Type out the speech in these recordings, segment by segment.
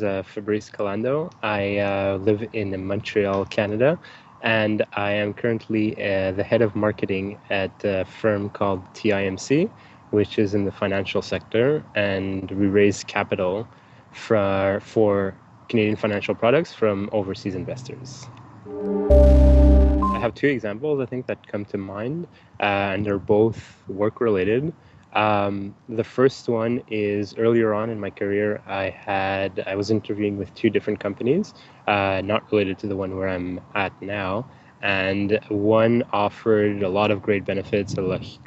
is Fabrice Calando. I live in Montreal, Canada, and I am currently the head of marketing at a firm called TIMC, which is in the financial sector, and we raise capital for Canadian financial products from overseas investors. I have two examples, I think, that come to mind, and they're both work-related. The first one is earlier on in my career, I was interviewing with two different companies, not related to the one where I'm at now. And one offered a lot of great benefits,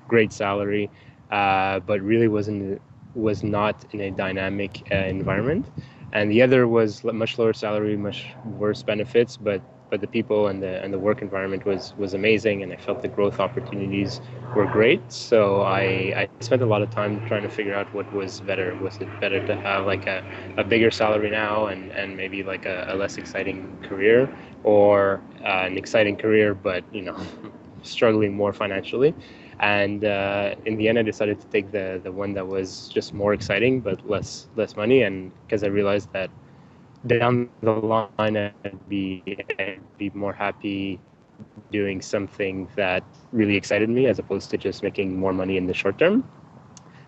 great salary, but really was not in a dynamic environment. And the other was much lower salary, much worse benefits, but the people and the work environment was amazing, and I felt the growth opportunities were great. So I spent a lot of time trying to figure out what was better. Was it better to have like a bigger salary now and maybe like a less exciting career, or an exciting career but struggling more financially? And in the end, I decided to take the one that was just more exciting but less money, and because I realized that down the line I'd be more happy doing something that really excited me as opposed to just making more money in the short term.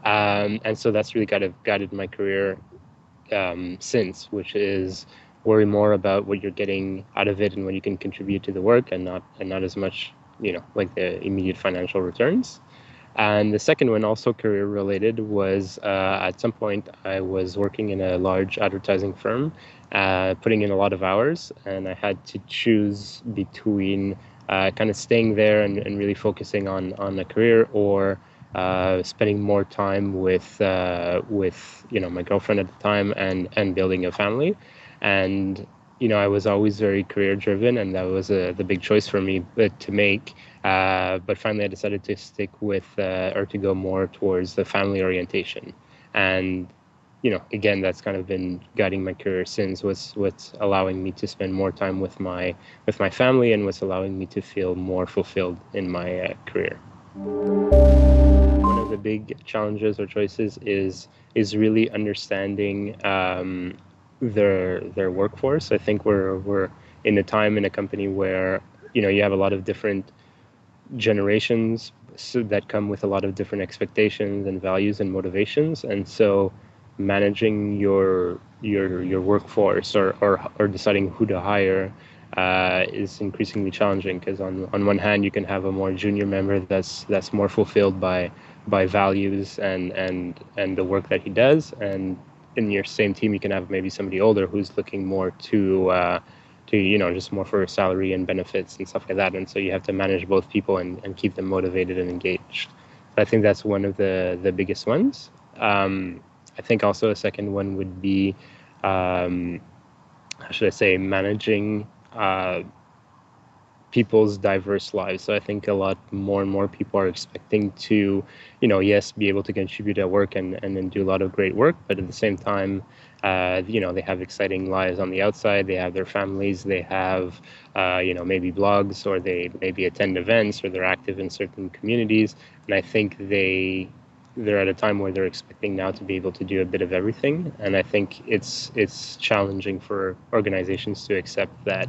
And so that's really kind of guided my career since, which is worry more about what you're getting out of it and what you can contribute to the work, and not as much like the immediate financial returns. And the second one, also career related, was at some point I was working in a large advertising firm, putting in a lot of hours, and I had to choose between kind of staying there and really focusing on a career, or spending more time with my girlfriend at the time and building a family. And I was always very career driven, and that was the big choice for me to make. But finally, I decided to stick with or to go more towards the family orientation. And again, that's kind of been guiding my career since. What's allowing me to spend more time with my family, and what's allowing me to feel more fulfilled in my career. One of the big challenges or choices is really understanding their workforce. I think we're in a time in a company where you have a lot of different generations that come with a lot of different expectations and values and motivations, and so managing your workforce or deciding who to hire is increasingly challenging, because on one hand you can have a more junior member that's more fulfilled by values and the work that he does, and in your same team you can have maybe somebody older who's looking more to just more for salary and benefits and stuff like that. And so you have to manage both people and keep them motivated and engaged. I think that's one of the biggest ones. I think also a second one would be, how should I say, managing people's diverse lives. So I think a lot more and more people are expecting to, yes, be able to contribute at work and then do a lot of great work, but at the same time, they have exciting lives on the outside. They have their families. They have, maybe blogs, or they maybe attend events, or they're active in certain communities. And I think they're at a time where they're expecting now to be able to do a bit of everything. And I think it's challenging for organizations to accept that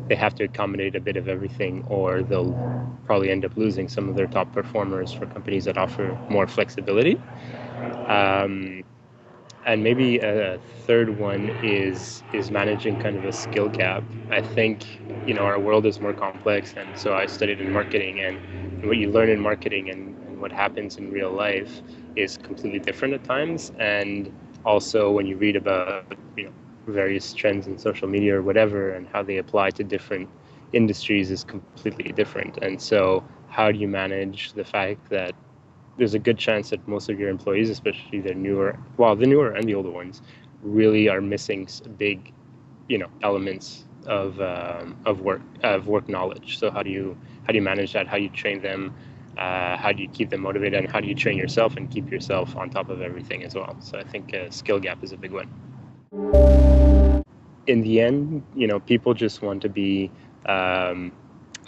they have to accommodate a bit of everything, or they'll probably end up losing some of their top performers for companies that offer more flexibility. And maybe a third one is managing kind of a skill gap. I think our world is more complex, and so I studied in marketing, and what you learn in marketing and what happens in real life is completely different at times. And also when you read about various trends in social media or whatever, and how they apply to different industries is completely different. And so how do you manage the fact that there's a good chance that most of your employees, especially the newer and the older ones, really are missing big, elements of work knowledge. So how do you manage that? How do you train them? How do you keep them motivated? And how do you train yourself and keep yourself on top of everything as well? So I think skill gap is a big one. In the end, people just want to be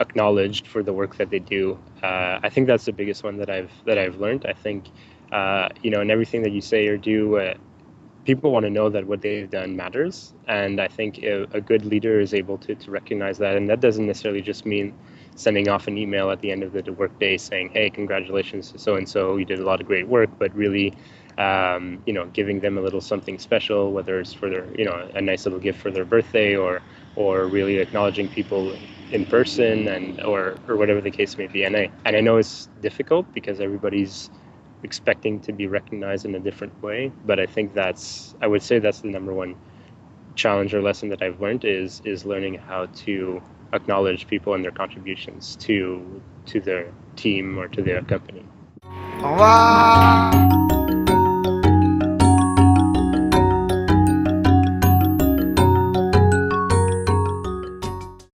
acknowledged for the work that they do. I think that's the biggest one that I've learned. I think in everything that you say or do, people want to know that what they've done matters. And I think a good leader is able to recognize that. And that doesn't necessarily just mean sending off an email at the end of the workday saying, hey, congratulations to so-and-so, you did a lot of great work, but really, giving them a little something special, whether it's for their, a nice little gift for their birthday, or really acknowledging people in person, and or whatever the case may be. And I know it's difficult because everybody's expecting to be recognized in a different way, but I think I would say that's the number one challenge or lesson that I've learned is learning how to acknowledge people and their contributions to their team or to their company. Wow.